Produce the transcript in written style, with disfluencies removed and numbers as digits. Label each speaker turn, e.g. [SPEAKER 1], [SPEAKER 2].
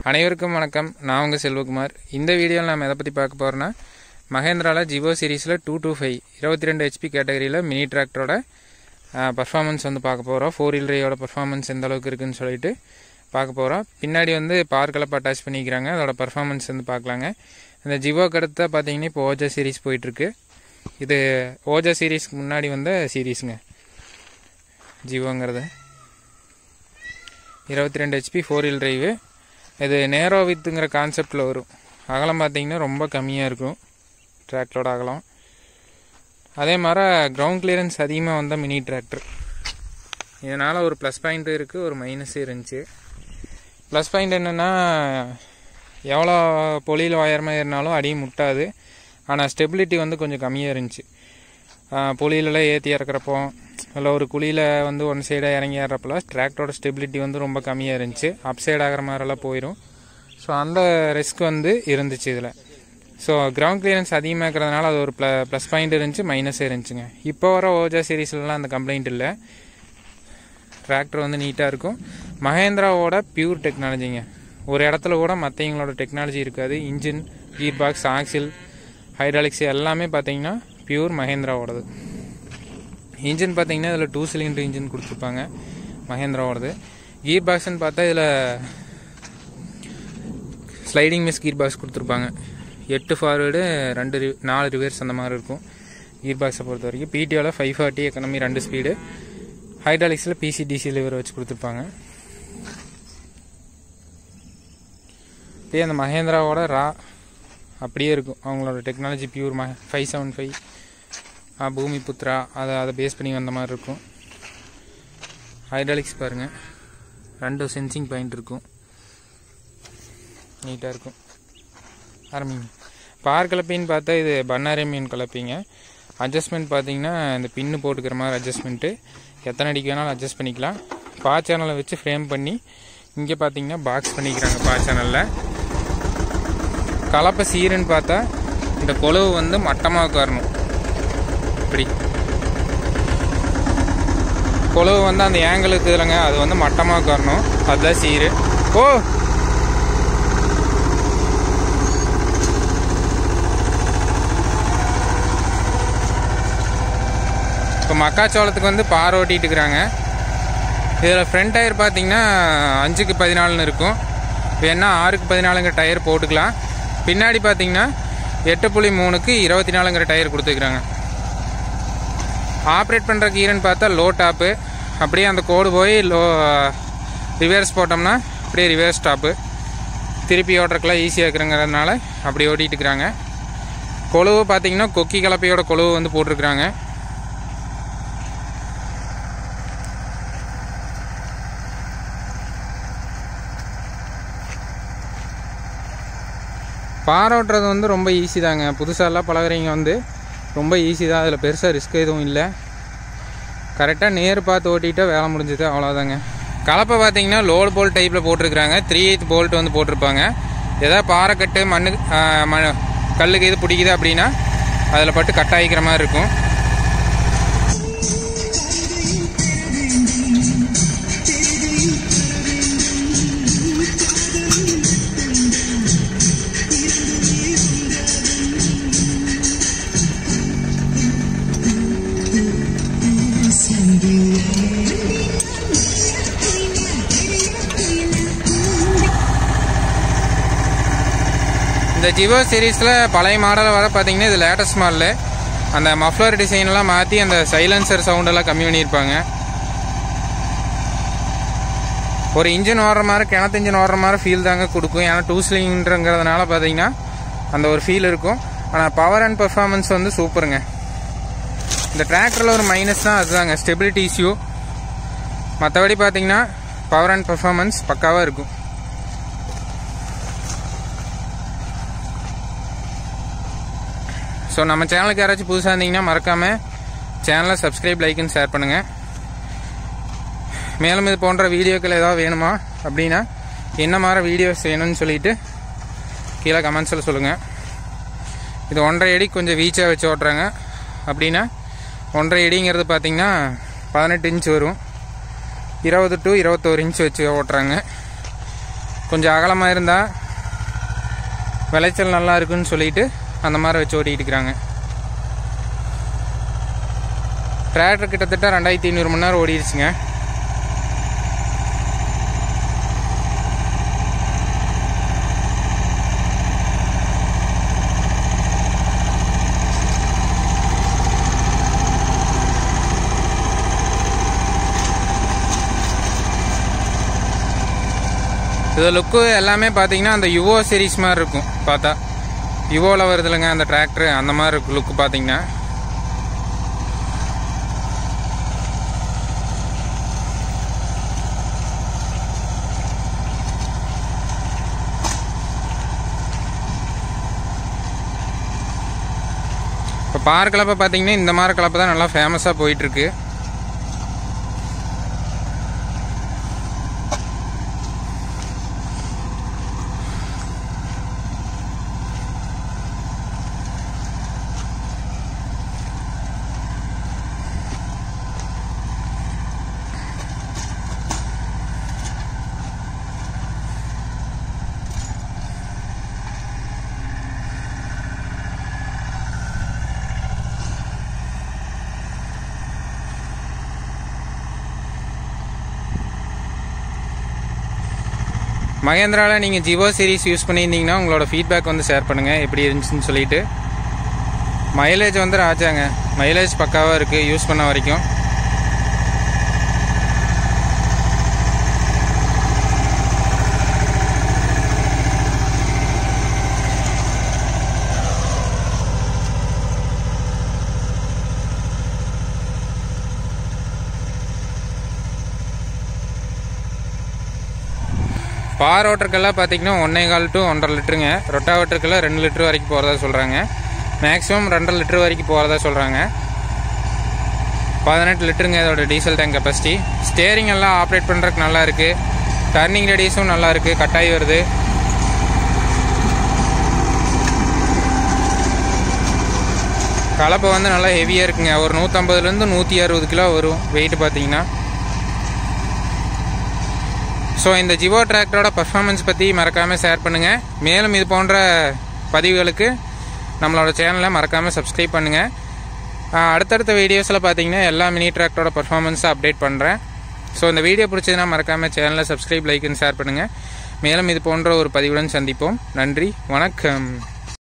[SPEAKER 1] அனைவருக்கும் வணக்கம். நான் உங்கள் செல்வகுமார். இந்த வீடியோவில் நம்ம எதை பற்றி பார்க்க போகிறோன்னா, மகேந்திராவில் ஜிவோ சீரீஸில் 225 22 HP கேட்டகரியில் மினி டிராக்டரோட பர்ஃபார்மன்ஸ் வந்து பார்க்க போகிறோம். 4 wheel driveோட பர்ஃபார்மன்ஸ் எந்த அளவுக்கு இருக்குதுன்னு சொல்லிட்டு பார்க்க போகிறோம். பின்னாடி வந்து பவர் கலப்பை அட்டாச் பண்ணிக்கிறாங்க, அதோட பர்ஃபார்மன்ஸ் வந்து பார்க்கலாங்க. இந்த ஜிவோக்கு அடுத்த பார்த்தீங்கன்னா இப்போ ஓஜா சீரீஸ் போயிட்டுருக்கு. இது ஓஜா சீரீஸ்க்கு முன்னாடி வந்த சீரீஸுங்க ஜிவோங்கிறது. 22 HP 4 wheel drive. இது நேரோ வித்துங்கிற கான்செப்டில் வரும். அகலம் பார்த்திங்கன்னா ரொம்ப கம்மியாக இருக்கும் டிராக்டரோட அகலம். அதே மாதிரி கிரவுண்ட் கிளியரன்ஸ் அதிகமாக வந்தால் மினி டிராக்டர். இதனால் ஒரு ப்ளஸ் பாயிண்ட் இருக்குது, ஒரு மைனஸ் இருந்துச்சு. ப்ளஸ் பாயிண்ட் என்னென்னா, எவ்வளோ பொலியில் உயரமாக ஏறினாலும் அடியும் முட்டாது. ஆனால் ஸ்டெபிலிட்டி வந்து கொஞ்சம் கம்மியாக இருந்துச்சு. பொலியிலலாம் ஏற்றி இறக்குறப்போ இல்லை ஒரு குழியில் வந்து ஒன் சைடாக இறங்கி ஏறப்பல டிராக்டரோட ஸ்டெபிலிட்டி வந்து ரொம்ப கம்மியாக இருந்துச்சு. அப் சைடு ஆகிற மாதிரிலாம் போயிடும். ஸோ அந்த ரிஸ்க் வந்து இருந்துச்சு இதில். ஸோ கிரவுண்ட் கிளியரன்ஸ் அதிகமாக இருக்கிறதுனால அது ஒரு ப்ளஸ் பாயிண்ட் இருந்துச்சு, மைனஸே இருந்துச்சுங்க. இப்போ வர ஓஜா சீரீஸ்லாம் அந்த கம்ப்ளைண்ட் இல்லை. டிராக்டர் வந்து நீட்டாக இருக்கும். மகேந்திராவோட பியூர் டெக்னாலஜிங்க. ஒரு இடத்துல கூட மற்றவங்களோட டெக்னாலஜி இருக்காது. Engine, gear box, axle, hydraulics எல்லாமே பார்த்தீங்கன்னா பியூர் மகேந்திராவோடது. இன்ஜின் பார்த்தீங்கன்னா இதில் 2 cylinder இன்ஜின் கொடுத்துருப்பாங்க மகேந்திராவோடது. கீர் பாக்ஸ்ன்னு பார்த்தா இதில் ஸ்லைடிங் மிஸ் கீர் பாக்ஸ் கொடுத்துருப்பாங்க. 8 ஃபார்வேர்டு 4 ரிவர்ஸ் அந்த மாதிரி இருக்கும் கீர் பாக்ஸை பொறுத்த வரைக்கும். பிடிஓவில் 540 எக்கனாமி 2 ஸ்பீடு. ஹைட்ராலிக்ஸில் PCDC லிவர் வச்சு கொடுத்துருப்பாங்க. அப்படியே அந்த மகேந்திராவோட ரா அப்படியே இருக்கும். அவங்களோட டெக்னாலஜி பியூர் 575 பூமி புத்ரா அதை பேஸ் பண்ணி வந்த மாதிரி இருக்கும். ஹைட்ராலிக்ஸ் பாருங்கள், 2 சென்சிங் பாயிண்ட் இருக்கும், நீட்டாக இருக்கும். ஆரம்பிங்க. பார் கலப்பின்னு பார்த்தா இது பண்ணாரி மீன் கலப்பிங்க. அட்ஜஸ்ட்மெண்ட் பார்த்தீங்கன்னா இந்த பின்னு போட்டுக்கிற மாதிரி அட்ஜஸ்ட்மெண்ட்டு. எத்தனை அடிக்கு வேணாலும் அட்ஜஸ்ட் பண்ணிக்கலாம். பா சேனலை வச்சு ஃப்ரேம் பண்ணி இங்கே பார்த்தீங்கன்னா பாக்ஸ் பண்ணிக்கிறாங்க. பா சேனலில் கலப்பை சீருன்னு பார்த்தா இந்த கொலவு வந்து மட்டமாக உட்காரணும். இப்படி கொலவு வந்து அந்த ஏங்கிளுக்கு இல்லைங்க, அது வந்து மட்டமாக உட்காரணும். அதுதான் சீரு. இப்போ மக்காச்சோளத்துக்கு வந்து பார் ஓட்டிகிட்டு இருக்கிறாங்க. இதில் ஃப்ரண்ட் டயர் பார்த்தீங்கன்னா 5க்கு 14 இருக்கும். வேணா 6க்கு 14 டயர் போட்டுக்கலாம். பின்னாடி பார்த்தீங்கன்னா 8.3க்கு 24 டயர் கொடுத்துக்கிறாங்க. ஆப்ரேட் பண்ணுற கீரன்னு பார்த்தா லோ டாப்பு. அப்படியே அந்த கோடு போய் ரிவர்ஸ் போட்டோம்னா அப்படியே ரிவர்ஸ் டாப்பு. திருப்பி ஓட்டுறக்கெல்லாம் ஈஸியாக இருக்கிறங்கிறதுனால அப்படி ஓட்டிகிட்டு இருக்கிறாங்க. கொழுவு பார்த்தீங்கன்னா கொக்கி கலப்பையோட கொழுவு வந்து போட்டிருக்கிறாங்க. பார் ஓட்டுறது வந்து ரொம்ப ஈஸி தாங்க. புதுசாலாம் பழகிறீங்க வந்து ரொம்ப ஈஸி தான். அதில் பெருசாக ரிஸ்க் எதுவும் இல்லை. கரெக்டாக நேர் பார்த்து ஓட்டிகிட்டா வேலை முடிஞ்சது, அவ்வளோதாங்க. கலப்பை பார்த்தீங்கன்னா லோடு போல்ட் டைப்பில் போட்டிருக்கிறாங்க. 3/8 போல்ட் வந்து போட்டிருப்பாங்க. எதாவது பாறை கட்டு கல்லுக்கு இது பிடிக்குது அப்படின்னா அதில் பட்டு கட் ஆகிக்கிற மாதிரி இருக்கும். இந்த ஜிவோ சீரீஸில் பழைய மாடல் வர பார்த்தீங்கன்னா இது லேட்டஸ்ட் மாடலு. அந்த மஃப்ளர் டிசைனெல்லாம் மாற்றி அந்த சைலன்சர் சவுண்டெல்லாம் கம்மி பண்ணியிருப்பாங்க. ஒரு இன்ஜின் ஓடுற மாதிரி, கிணத்து இன்ஜின் ஓடுற மாதிரி ஃபீல் தாங்க கொடுக்கும். ஏன்னா 2 cylinderங்கிறதுனால பார்த்தீங்கன்னா அந்த ஒரு ஃபீல் இருக்கும். ஆனால் பவர் அண்ட் பெர்ஃபார்மன்ஸ் வந்து சூப்பருங்க. இந்த டிராக்டரில் ஒரு மைனஸ் தான் அதுதாங்க, ஸ்டெபிலிட்டி இஷ்யூ. மற்றபடி பார்த்தீங்கன்னா பவர் அண்ட் பெர்ஃபார்மன்ஸ் பக்காவாக இருக்கும். ஸோ நம்ம சேனலுக்கு யாராச்சும் புதுசாக இருந்தீங்கன்னா மறக்காமல் சேனலை சப்ஸ்கிரைப், லைக் அண்ட் ஷேர் பண்ணுங்கள். மேலும் இது போன்ற வீடியோக்கள் ஏதாவது வேணுமா அப்படின்னா என்ன மாதிரி வீடியோஸ் வேணும்னு சொல்லிவிட்டு கீழே கமெண்ட்ஸில் சொல்லுங்கள். இது 1.5 அடி கொஞ்சம் வீச்சாக வச்சு ஓட்டுறாங்க அப்படின்னா 1.5 அடிங்கிறது பார்த்திங்கன்னா 18 இன்ச் வரும். 20 to 21 இன்ச் வச்சு ஓட்டுறாங்க. கொஞ்சம் அகலமாக இருந்தால் விளைச்சல் நல்லா இருக்குன்னு சொல்லிட்டு அந்த மாதிரி வச்சு ஓட்டிகிட்டு இருக்கிறாங்க. டிராக்டர் கிட்டத்தட்ட 2500 மணி நேரம் ஓடிடுச்சுங்க. இது லுக்கு எல்லாமே பார்த்தீங்கன்னா அந்த யுவோ சீரீஸ் மாதிரி இருக்கும். பார்த்தா யுவோவில் வருது இல்லைங்க அந்த டிராக்டரு, அந்த மாதிரி இருக்கும் லுக்கு பார்த்தீங்கன்னா. இப்போ பார் கலப்பை பார்த்தீங்கன்னா இந்த மாதிரி கலப்பை தான் நல்லா ஃபேமஸாக போயிட்டுருக்கு. மகேந்திராவில் நீங்கள் ஜிவோ சீரீஸ் யூஸ் பண்ணியிருந்தீங்கன்னா உங்களோட ஃபீட்பேக் வந்து ஷேர் பண்ணுங்கள், எப்படி இருந்துச்சுன்னு சொல்லிட்டு. மைலேஜ் வந்து ராஜாங்க, மைலேஜ் பக்காவாக இருக்குது யூஸ் பண்ண வரைக்கும். பார் ஓட்டருக்கெல்லாம் பார்த்தீங்கன்னா 1.25 to 1.5 லிட்டருங்க. ரொட்டாவேட்டருக்கெல்லாம் 2 லிட்டர் வரைக்கும் போகிறதா சொல்கிறாங்க. மேக்ஸிமம் 2.5 லிட்டர் வரைக்கும் போகிறதா சொல்கிறாங்க. 18 லிட்டருங்க இதோட டீசல் டேங்க் கெப்பாசிட்டி. ஸ்டேரிங் எல்லாம் ஆப்ரேட் பண்ணுறதுக்கு நல்லா இருக்குது. டர்னிங் ரேடியஸும் நல்லா இருக்குது, கட்டாயி வருது. கலப்பை வந்து நல்லா ஹெவியாக இருக்குங்க. ஒரு 150 to 160 கிலோ வரும் வெயிட் பார்த்தீங்கன்னா. ஸோ இந்த ஜிவோ டிராக்டரோட பர்ஃபார்மன்ஸ் பற்றி மறக்காமல் ஷேர் பண்ணுங்கள். மேலும் இது போன்ற பதிவுகளுக்கு நம்மளோட சேனலை மறக்காமல் சப்ஸ்கிரைப் பண்ணுங்கள். அடுத்தடுத்த வீடியோஸில் பார்த்தீங்கன்னா எல்லா மினி டிராக்டரோட பர்ஃபார்மன்ஸை அப்டேட் பண்ணுறேன். ஸோ இந்த வீடியோ பிடிச்சதுன்னா மறக்காமல் சேனலை சப்ஸ்கிரைப், லைக் அண்ட் ஷேர் பண்ணுங்கள். மேலும் இது போன்ற ஒரு பதிவுடன் சந்திப்போம். நன்றி, வணக்கம்.